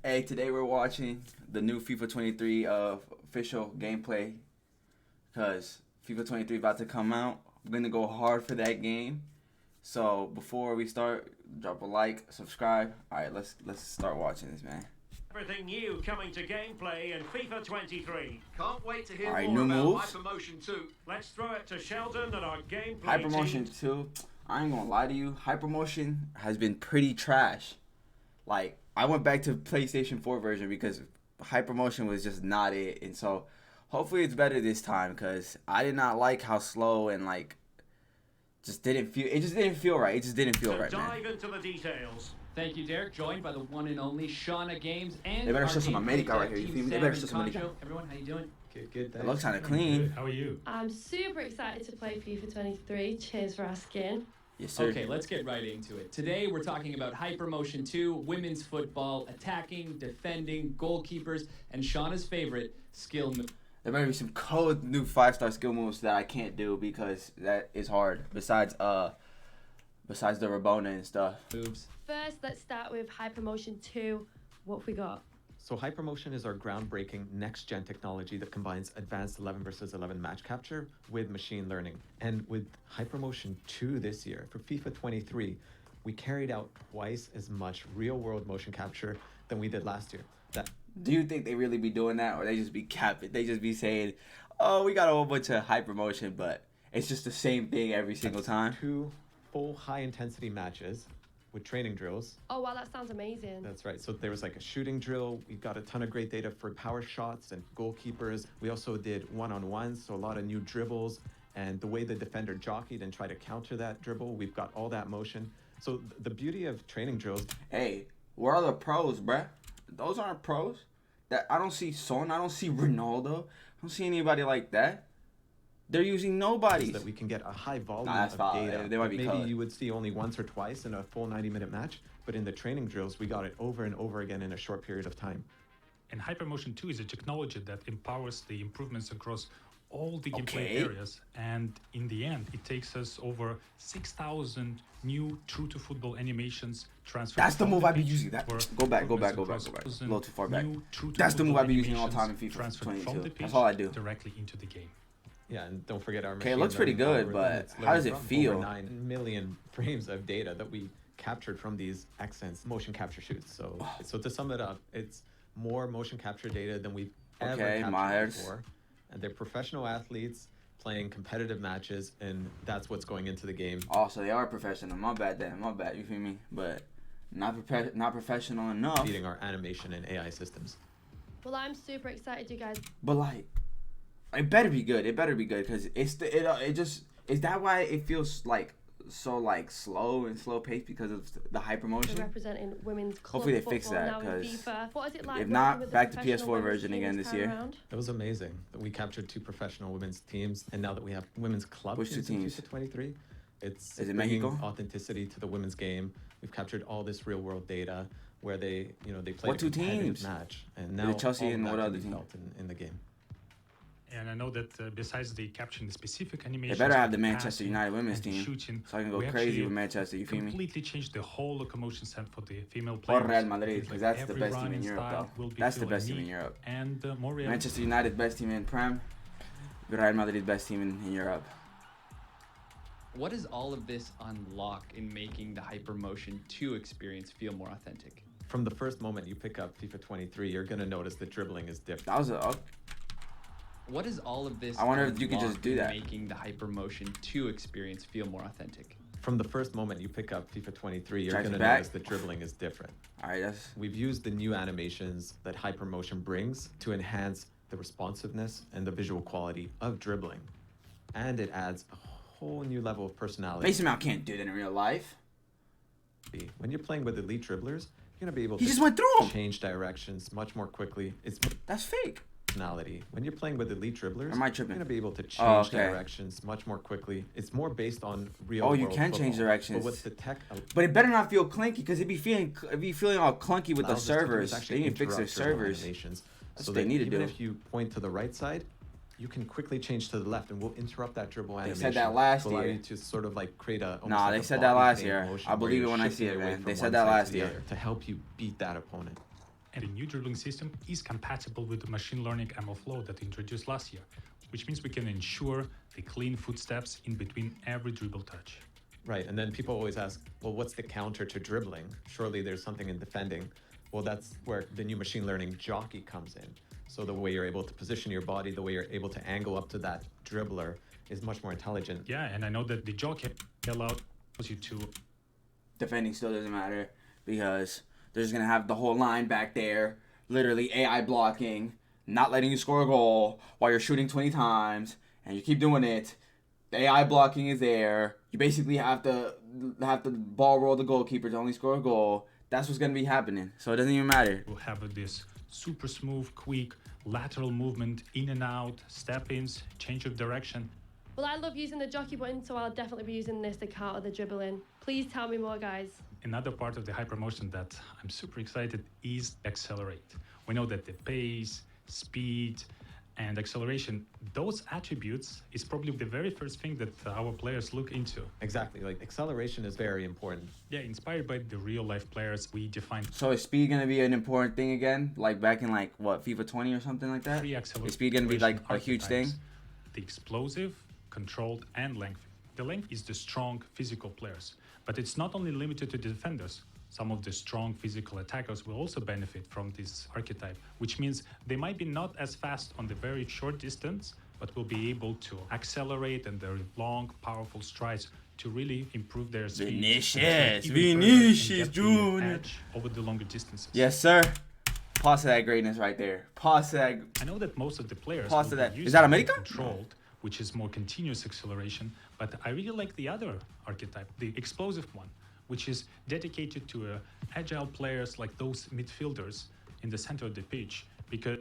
Hey, today we're watching the new FIFA 23 official gameplay because FIFA 23 about to come out. We're gonna go hard for that game. So before we start, drop a like, subscribe. All right, let's start watching this, man. Everything new coming to gameplay in FIFA 23. Can't wait to hear Alright, more new about moves. Hypermotion 2. Let's throw it to Sheldon and our gameplay Hypermotion team. 2, I ain't gonna lie to you. Hypermotion has been pretty trash. Like, I went back to PlayStation 4 version because Hypermotion was just not it. And so, hopefully it's better this time because I did not like how slow and, like, it just didn't feel right. It just didn't feel right, man. Dive into the details. Thank you, Derek. Joined by the one and only Shauna Games and They better our show some gameplay America right dev here, you team, feel me? They Sam better and show some America. Concho. Everyone, how you doing? Good. It looks kind of clean. How are you? I'm super excited to play FIFA 23. Cheers for asking. Yes, sir. Okay, let's get right into it. Today we're talking about Hypermotion 2, women's football, attacking, defending, goalkeepers, and Shauna's favorite, skill moves. There better be some cold new 5-star skill moves that I can't do because that is hard. Besides the Rabona and stuff. First, let's start with Hypermotion 2. What have we got? So Hypermotion is our groundbreaking next-gen technology that combines advanced 11 versus 11 match capture with machine learning. And with Hypermotion 2 this year, for FIFA 23, we carried out twice as much real-world motion capture than we did last year. Do you think they really be doing that, or they just be capping? They just be saying, "Oh, we got a whole bunch of hypermotion," but it's just the same thing every single time. 2 full high-intensity matches with training drills. Oh, wow, that sounds amazing. That's right. So there was like a shooting drill. We got a ton of great data for power shots and goalkeepers. We also did one-on-ones, so a lot of new dribbles. And the way the defender jockeyed and tried to counter that dribble, we've got all that motion. So the beauty of training drills. Hey, where are the pros, bruh? Those aren't pros. That I don't see Son. I don't see Ronaldo. I don't see anybody like that. They're using nobody. Is that we can get a high volume that's of foul. data. They might be Maybe colored. you would see only once or twice in a full 90-minute match, but in the training drills, we got it over and over again in a short period of time. And Hypermotion 2 is a technology that empowers the improvements across all the gameplay Okay. areas. And in the end, it takes us over 6,000 new true-to-football animations transferred. That's the from move I be pitch using. That for go back. improvements A across little too far back. new That's the move I be using all the animations time in FIFA transferred 22. from the That's pitch all I do. directly into the game. Yeah, and don't forget our Okay, it machine looks pretty learning good, algorithm but that's how does learning it from feel? Over 9 million frames of data that we captured from these Xsense motion capture shoots. So to sum it up, it's more motion capture data than we've ever Okay, captured Myers. before. And they're professional athletes playing competitive matches, and that's what's going into the game. Oh, so they are professional. My bad, then. My bad. You feel me? But not professional enough. Beating our animation and AI systems. Well, I'm super excited, you guys. But like, it better be good. It better be good because it just is that why it feels like so like slow and slow paced because of the We're hypermotion. representing women's club Hopefully they football fix that, now in 'cause FIFA. What is it like if working not, with the back to professional PS4 women's version team again this time year. around? It was amazing that we captured 2 professional women's teams, and now that we have women's club Which 2 teams in teams? FIFA 23, it's Is it bringing Mexico? authenticity to the women's game. We've captured all this real world data where they play What a 2 competitive teams? match, and Is now it Chelsea all of and that what can other be team? felt in the game. And I know that besides the capturing the specific They animations, better have for the Manchester passing United women's and team shooting, so I can go we crazy actually with Manchester. You feel me? completely changed the whole locomotion set for the female Or players. Real Madrid It's because like that's the every best team in running Europe style will though. be That's the feel best team in unique Europe. and more realistic. Manchester United best team in Prem. Real Madrid best team in Europe. What does all of this unlock in making the Hypermotion 2 experience feel more authentic? From the first moment you pick up FIFA 23, you're going to notice the dribbling is different. That was What does all of this I wonder if you could just unlock do in that. making the Hypermotion 2 experience feel more authentic? From the first moment you pick up FIFA 23, you're Track going it to back. notice the dribbling is different. all right. That's We've used the new animations that Hypermotion brings to enhance the responsiveness and the visual quality of dribbling. And it adds a whole new level of personality. Mason Mount can't do that in real life. When you're playing with elite dribblers, you're going to be able He to just went through him. change directions much more quickly. It's That's fake. personality. When you're playing with elite dribblers, Am I you're tripping? going to be able to change Oh, okay. directions much more quickly. It's more based on real Oh, you world can change football. directions. But what's the tech But it better not feel clinky because it be feeling all clunky with the allows us to do is servers. They actually need to fix their interrupt dribble servers. animations. That's So what they that need to even do. if you point to the right side, you can quickly change to the left, and we'll interrupt that dribble They animation. said that last to allow year. you to sort of like create a. almost Nah, like they a said that body last paint year. motion I where believe you're it when I see shifting it, away man. from They said one that side last to the year. other to help you beat that opponent. And the new dribbling system is compatible with the machine learning ML flow that introduced last year, which means we can ensure the clean footsteps in between every dribble touch. Right, and then people always ask, well, what's the counter to dribbling? Surely there's something in defending. Well, that's where the new machine learning jockey comes in. So the way you're able to position your body, the way you're able to angle up to that dribbler is much more intelligent. Yeah, and I know that the jockey allows you to... Defending still doesn't matter because they're just going to have the whole line back there, literally AI blocking, not letting you score a goal while you're shooting 20 times, and you keep doing it. The AI blocking is there. You basically have to ball roll the goalkeeper to only score a goal. That's what's going to be happening. So it doesn't even matter. We'll have this super smooth, quick, lateral movement, in and out, step-ins, change of direction. Well, I love using the jockey button, so I'll definitely be using this to counter the dribbling. Please tell me more, guys. Another part of the hypermotion that I'm super excited is accelerate. We know that the pace, speed, and acceleration, those attributes is probably the very first thing that our players look into. Exactly, like acceleration is very important. Yeah, inspired by the real life players, we defined So is speed going to be an important thing again? Like back in like, what, FIFA 20 or something like that? three Is acceleration speed going to be like a huge thing? archetypes: the explosive, controlled, and length. The length is the strong physical players, but it's not only limited to defenders. Some of the strong physical attackers will also benefit from this archetype, which means they might be not as fast on the very short distance, but will be able to accelerate and their long, powerful strides to really improve their speed. Vinicius Jr. Over the longer distances. Yes, sir. Pause to that greatness right there. Pause to that. I know that most of the players Pause will to be that. Is using that the America? controlled, which is more continuous acceleration, but I really like the other archetype, the explosive one, which is dedicated to agile players like those midfielders in the center of the pitch, because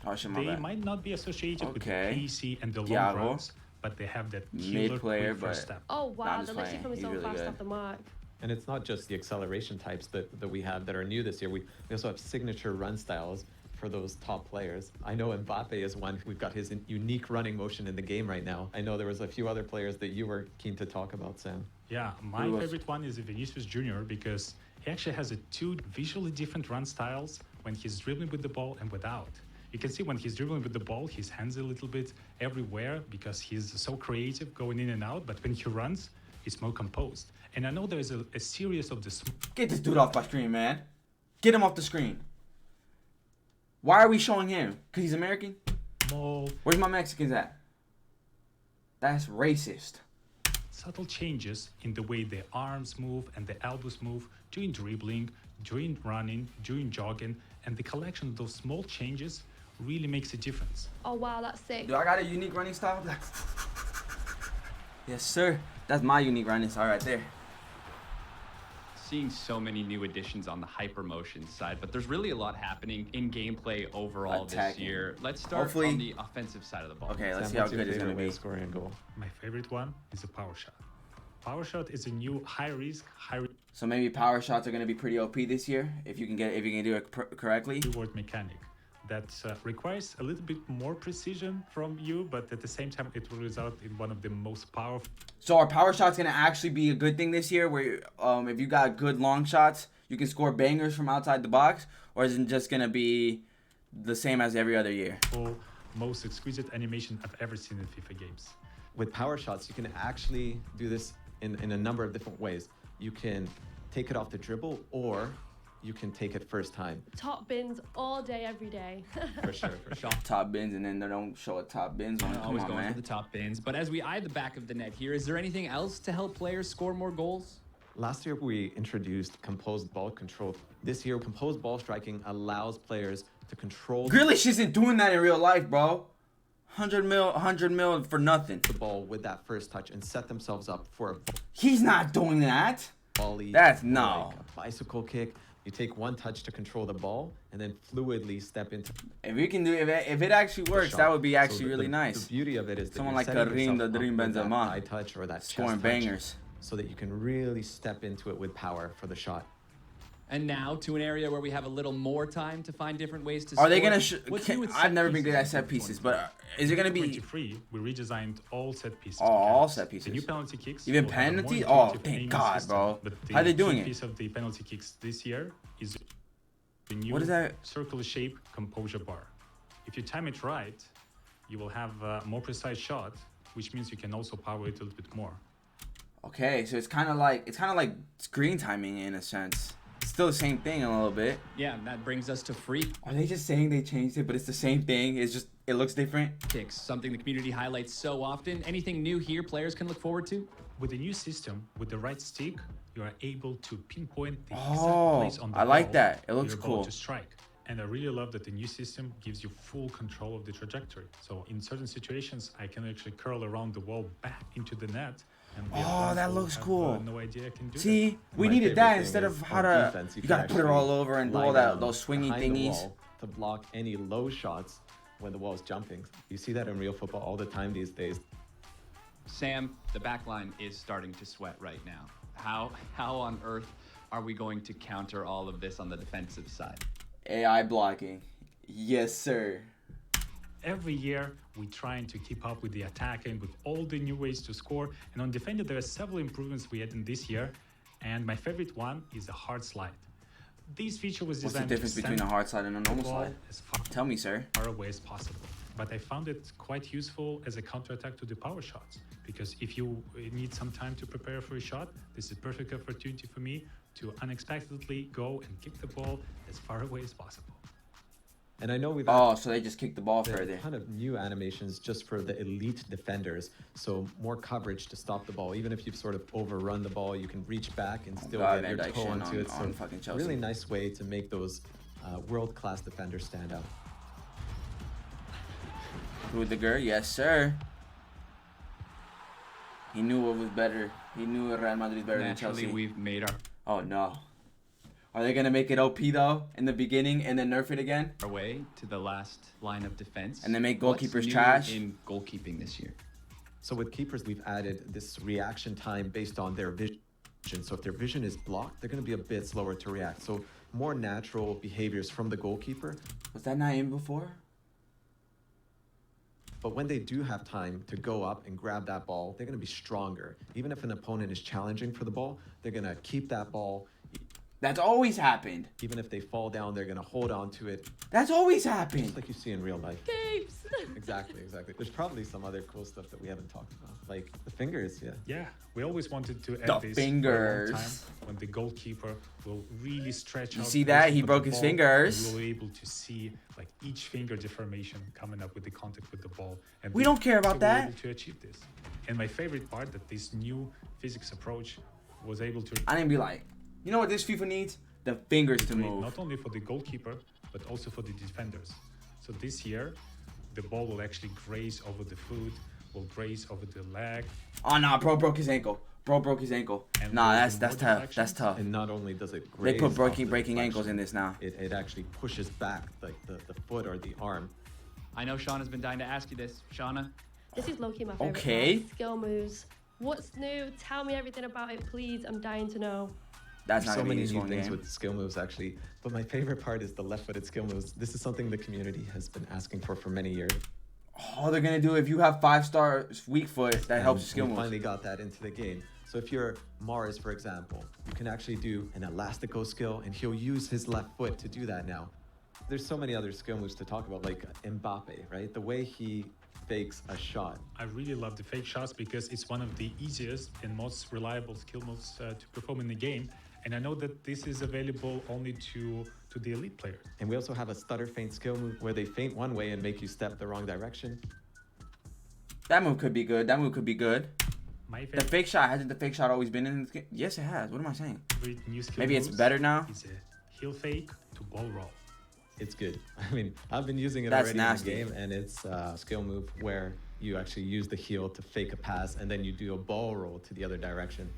Oh, shit, my they bad. might not be associated with the Okay. PC and the long Thiago. runs, but they have that killer Mid-player, quick first but- step. Oh, wow, I'm they're just literally playing. coming He's so really fast good. off the mark. And it's not just the acceleration types that we have that are new this year. We also have signature run styles for those top players. I know Mbappe is one. We've got his unique running motion in the game right now. I know there was a few other players that you were keen to talk about, Sam. Yeah, my Who was- favorite one is Vinicius Jr. because he actually has two visually different run styles when he's dribbling with the ball and without. You can see when he's dribbling with the ball, his hands a little bit everywhere because he's so creative going in and out, but when he runs, he's more composed. And I know there's a series of the Get this dude off my screen, man. Get him off the screen. Why are we showing him? Because he's American? small, Where's my Mexicans at? That's racist. subtle changes in the way the arms move and the elbows move during dribbling, during running, during jogging, and the collection of those small changes really makes a difference. Oh, wow, that's sick. Do I got a unique running style? Like, yes, sir. That's my unique running style right there. Seeing so many new additions on the hypermotion side, but there's really a lot happening in gameplay overall this Attacking. year. Let's start Hopefully- on the offensive side of the ball. Okay, let's Sam, see how what's your good it's going favorite to way be. of scoring a goal? My favorite one is a power shot. Power shot is a new high risk, high So maybe power shots are going to be pretty OP this year if you can do it correctly. reward mechanic that requires a little bit more precision from you, but at the same time, it will result in one of the most powerful. So are power shots going to actually be a good thing this year where if you got good long shots, you can score bangers from outside the box? Or is it just going to be the same as every other year? Most exquisite animation I've ever seen in FIFA games. With power shots, you can actually do this in a number of different ways. You can take it off the dribble, or you can take it first time. Top bins all day, every day. For sure, for sure. Top bins, and then they don't show a top bins one. Come Always on, going man. for the top bins. But as we eye the back of the net here, is there anything else to help players score more goals? Last year, we introduced composed ball control. This year, composed ball striking allows players to control Grealish isn't doing that in real life, bro. 100 mil for nothing. the ball with that first touch and set themselves up for a He's not doing that. volley. That's or no. like a bicycle kick. You take one touch to control the ball and then fluidly step into If you can do if it actually the works, shot. that would be So actually the- really the- nice. The beauty of it is that Someone you're like setting Karim the yourself up Dream with that Benzema. high touch or that Scoring chest touch bangers. so that you can really step into it with power for the shot. And now to an area where we have a little more time to find different ways to Are they score. gonna? What's new with I've set never been good at pieces set in pieces, 2020? but is it gonna be 23, we redesigned all set pieces. all mechanics. set The pieces? new penalty kicks. Even will have a more penalty? intuitive Oh, thank aiming God, system, bro. But the How they doing key it? piece of the penalty kicks this year is new What is that? circular shape composure bar. If you time it right, you will have a more precise shot, which means you can also power it a little bit more. Okay, so it's kind of like screen timing in a sense. It's still the same thing a little bit. Yeah, and that brings us to free Are they just saying they changed it, but it's the same thing? It's just it looks different. kicks, something the community highlights so often. Anything new here players can look forward to? With the new system, with the right stick, you are able to pinpoint the Oh, exact place on the I like ball that. It for looks your ball cool. to strike. And I really love that the new system gives you full control of the trajectory. So in certain situations, I can actually curl around the wall back into the net. And the Oh, opponent that will looks have, cool. No idea I can do See, we My needed favorite that thing instead is of how on to. defense, You can gotta put it actually all over and do lie all that down those swingy behind the thingies. wall to block any low shots when the wall is jumping. You see that in real football all the time these days. Sam, the back line is starting to sweat right now. How on earth are we going to counter all of this on the defensive side? AI blocking. Yes, sir. Every year, we're trying to keep up with the attacking, with all the new ways to score. And on defender, there are several improvements we had in this year. And my favorite one is a hard slide. This feature was What's the designed difference to between a send hard slide and a the normal ball slide? as far Tell me, sir. away as possible. But I found it quite useful as a counterattack to the power shots. Because if you need some time to prepare for a shot, this is a perfect opportunity for me to unexpectedly go and kick the ball as far away as possible. And I know we've Oh, so they just kicked the ball added further. a ton of new animations just for the elite defenders. So more coverage to stop the ball. Even if you've sort of overrun the ball, you can reach back and still God, get Van your Dijk toe shitting onto on- it. So on fucking Chelsea. really nice way to make those world-class defenders stand out. Rudiger, yes, sir. He knew what was better. He knew Real Madrid is better than Naturally, Chelsea. we've made Oh, no. Are they going to make it OP, though, in the beginning and then nerf it again? our way to the last line of defense. And then make What's goalkeepers new trash? in goalkeeping this year? So with keepers, we've added this reaction time based on their vision. So if their vision is blocked, they're going to be a bit slower to react. So more natural behaviors from the goalkeeper. Was that not in before? But when they do have time to go up and grab that ball, they're going to be stronger. Even if an opponent is challenging for the ball, they're going to keep that ball. That's always happened. Even if they fall down, they're going to hold on to it, That's always happened. just like you see in real life. Capes. Exactly. There's probably some other cool stuff that we haven't talked about, like the fingers, yeah. Yeah, we always wanted to add The this for a long fingers. time when the goalkeeper will really stretch You out. see that? motion He of broke the his ball, and fingers. We were able to see like each finger deformation coming up with the contact with the ball. And We don't care about we were that. able to achieve this. And my favorite part that this new physics approach was able to I didn't be like, you know what this FIFA needs? The fingers to create move. not only for the goalkeeper but also for the defenders. So this year, the ball will actually graze over the foot, will graze over the leg. Oh, nah, bro broke his ankle. Bro broke his ankle. And Nah, there's that's more tough. deflections. That's tough. And not only does it They graze put off breaking the ankles in deflection, this now. it actually pushes back like the foot or the arm. I know Shauna's been dying to ask you this. Shauna, This is low-key my favorite Okay. part. Skill moves. What's new? Tell me everything about it, please. I'm dying to know. That's There's not so gonna be many useful new in things game. with skill moves actually, but my favorite part is the left-footed skill moves. This is something the community has been asking for many years. All they're gonna do if you have 5-star weak foot, that And helps your skill we moves. finally got that into the game. So if you're Mars, for example, you can actually do an elastico skill, and he'll use his left foot to do that now. There's so many other skill moves to talk about, like Mbappe, right? The way he fakes a shot. I really love the fake shots because it's one of the easiest and most reliable skill moves to perform in the game. And I know that this is available only to the elite players. And we also have a stutter feint skill move where they feint one way and make you step the wrong direction. That move could be good. That move could be good. My The favorite fake shot, hasn't the fake shot always been in this game? Yes, it has. What am I saying? new skill Maybe it's moves better now? is a heel fake to ball roll. It's good. I mean, I've been using it That's already nasty. in the game, and it's a skill move where you actually use the heel to fake a pass, and then you do a ball roll to the other direction.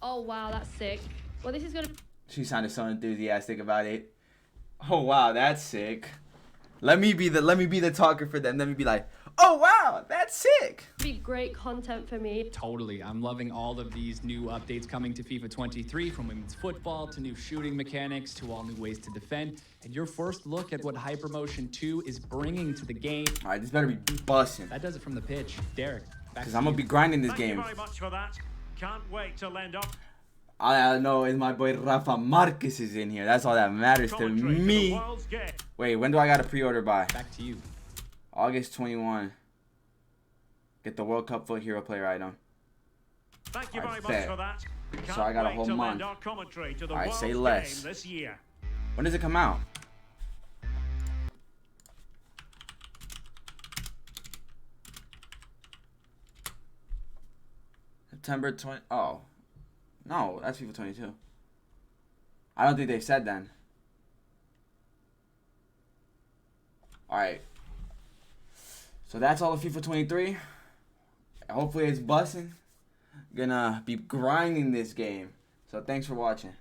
Oh, wow, that's sick. Well, this is going to She sounded so enthusiastic about it. Oh wow, that's sick. Let me be the talker for them. Let me be like, oh wow, that's sick. be great content for me. Totally. I'm loving all of these new updates coming to FIFA 23, from women's football to new shooting mechanics to all new ways to defend. And your first look at what Hypermotion 2 is bringing to the game. All right, this better be busting. That does it from the pitch. Derek, back Cause to I'm gonna you. be grinding this Thank you game. very much for that. Can't wait to lend up. All I know is my boy Rafa Marquez is in here. That's all that matters to Commentary for the me. world's game. Wait, when do I got to pre-order by? Back to you. August 21. Get the World Cup Foot Hero player item. Thank you I very much bet. for that. So I got a Can't whole wait to month. lend our commentary to the All right, world's say less. game this year. When does it come out? September 20. Oh. No, that's FIFA 22. I don't think they said then. Alright. So that's all of FIFA 23. Hopefully it's busting. Gonna be grinding this game. So thanks for watching.